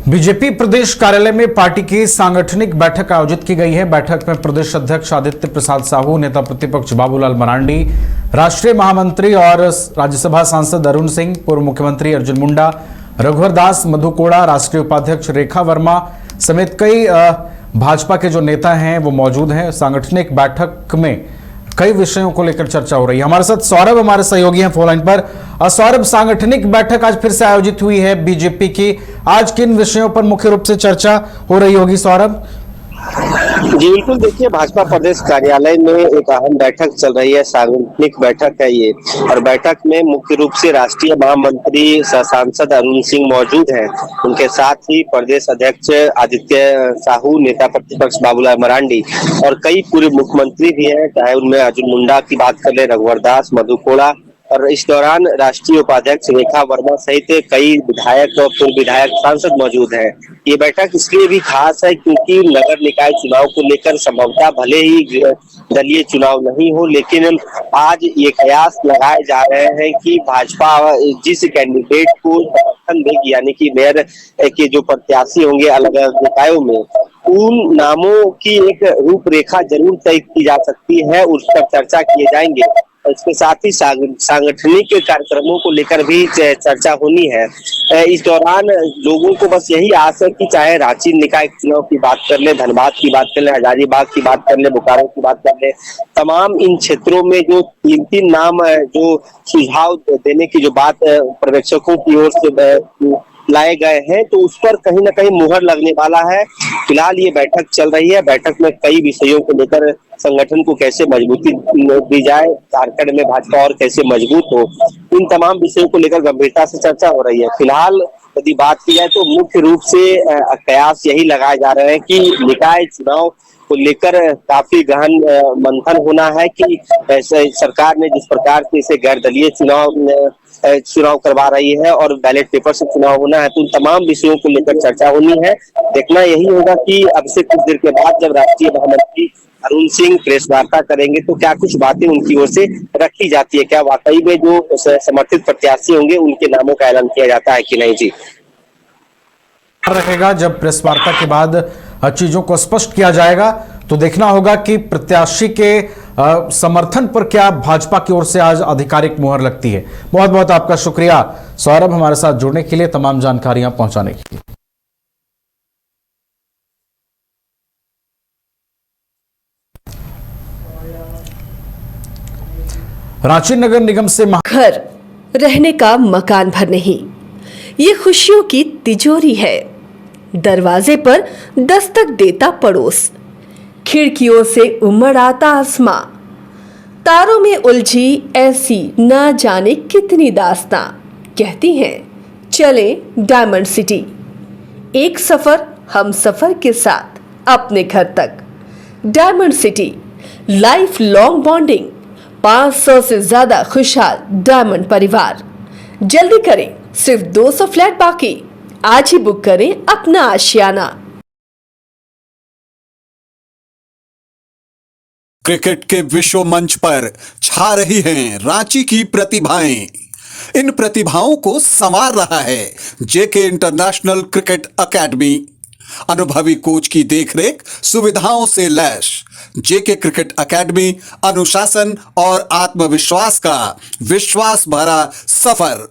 BJP प्रदेश कार्यालय में party की सांगठनिक बैठक आयोजित की गई है। बैठक में प्रदेश अध्यक्ष आदित्य प्रसाद साहू, नेता प्रतिपक्ष बाबूलाल मरांडी, राष्ट्रीय महामंत्री और राज्यसभा सांसद अरुण सिंह, पूर्व मुख्यमंत्री अर्जुन मुंडा, रघुवर दास, मधु कोड़ा, राष्ट्रीय उपाध्यक्ष रेखा वर्मा समेत कई भाजपा के जो नेता हैं वो मौजूद हैं। सांगठनिक बैठक में कई विषयों को लेकर चर्चा हो रही है। हमारे साथ सौरभ हमारे सहयोगी हैं फोन लाइन पर। सौरभ, सांगठनिक बैठक आज फिर से आयोजित हुई है बीजेपी की। आज किन विषयों पर मुख्य रूप से चर्चा हो रही होगी सौरभ? जी बिल्कुल, देखिए भाजपा प्रदेश कार्यालय में एक अहम बैठक चल रही है, सांगठनिक बैठक है ये। और बैठक में मुख्य रूप से राष्ट्रीय महामंत्री सांसद अरुण सिंह मौजूद हैं। उनके साथ ही प्रदेश अध्यक्ष आदित्य साहू, नेता प्रतिपक्ष बाबूलाल मरांडी और कई पूर्व मुख्यमंत्री भी हैं, चाहे उनमें अर्जुन मुंडा की बात कर ले, रघुवर दास, मधु कोड़ा। और इस दौरान राष्ट्रीय उपाध्यक्ष रेखा वर्मा सहित कई विधायक और पूर्व विधायक सांसद मौजूद हैं। ये बैठक इसलिए भी खास है क्योंकि नगर निकाय चुनाव को लेकर संभवतः भले ही दलीय चुनाव नहीं हो, लेकिन आज ये कयास लगाए जा रहे हैं कि भाजपा जिस कैंडिडेट को समर्थन देगी, यानी कि मेयर के जो प्रत्याशी होंगे अलग अलग निकायों में, उन नामों की एक रूपरेखा जरूर तय की जा सकती है, उस पर चर्चा किए जाएंगे। इसके साथ ही सांगठनिक कार्यक्रमों को लेकर भी चर्चा होनी है। इस दौरान लोगों को बस यही आस है कि चाहे रांची निकाय चुनाव की बात कर ले, धनबाद की बात कर ले, हजारीबाग की बात कर ले, बोकारो की बात कर ले, तमाम इन क्षेत्रों में जो तीन नाम जो सुझाव देने की जो बात पर्यवेक्षकों की ओर से लाए गए हैं, तो उस पर कहीं ना कहीं मुहर लगने वाला है। फिलहाल ये बैठक चल रही है। बैठक में कई विषयों को लेकर संगठन को कैसे मजबूती दी जाए, झारखंड में भाजपा और कैसे मजबूत हो, इन तमाम विषयों को लेकर गंभीरता से चर्चा हो रही है। फिलहाल यदि बात की जाए तो मुख्य रूप से कयास यही लगाए जा रहे हैं कि निकाय चुनाव को लेकर काफी गहन मंथन होना है कि सरकार ने जिस प्रकार से इसे गैर दलीय चुनाव करवा रही है और बैलेट पेपर से चुनाव होना है, तो उन तमाम विषयों को लेकर चर्चा होनी है। देखना यही होगा कि अब से कुछ देर के बाद जब राष्ट्रीय महामंत्री अरुण सिंह प्रेस वार्ता करेंगे तो क्या कुछ बातें उनकी ओर से रखी जाती है, क्या वाकई में जो समर्थित प्रत्याशी होंगे उनके नामों का ऐलान किया जाता है कि नहीं। जी रहेगा जब प्रेस वार्ता के बाद चीजों को स्पष्ट किया जाएगा तो देखना होगा कि प्रत्याशी के समर्थन पर क्या भाजपा की ओर से आज आधिकारिक मुहर लगती है। बहुत बहुत आपका शुक्रिया सौरभ, हमारे साथ जुड़ने के लिए, तमाम जानकारियां पहुंचाने के लिए। रांची नगर निगम से घर रहने का मकान भर नहीं, ये खुशियों की तिजोरी है। दरवाजे पर दस्तक देता पड़ोस, खिड़कियों से उमड़ आता आसमां, तारों में उलझी ऐसी ना जाने कितनी दास्तां। कहती हैं चले डायमंड सिटी, एक सफर हम सफर के साथ अपने घर तक। Diamond city, life long bonding, 500 से ज्यादा खुशहाल डायमंड परिवार। जल्दी करें, सिर्फ 200 फ्लैट बाकी। आज ही बुक करें अपना आशियाना। क्रिकेट के विश्व मंच पर छा रही हैं रांची की प्रतिभाएं। इन प्रतिभाओं को संवार रहा है जेके इंटरनेशनल क्रिकेट एकेडमी। अनुभवी कोच की देखरेख, सुविधाओं से लैस जेके क्रिकेट एकेडमी अनुशासन और आत्मविश्वास का विश्वास भरा सफर।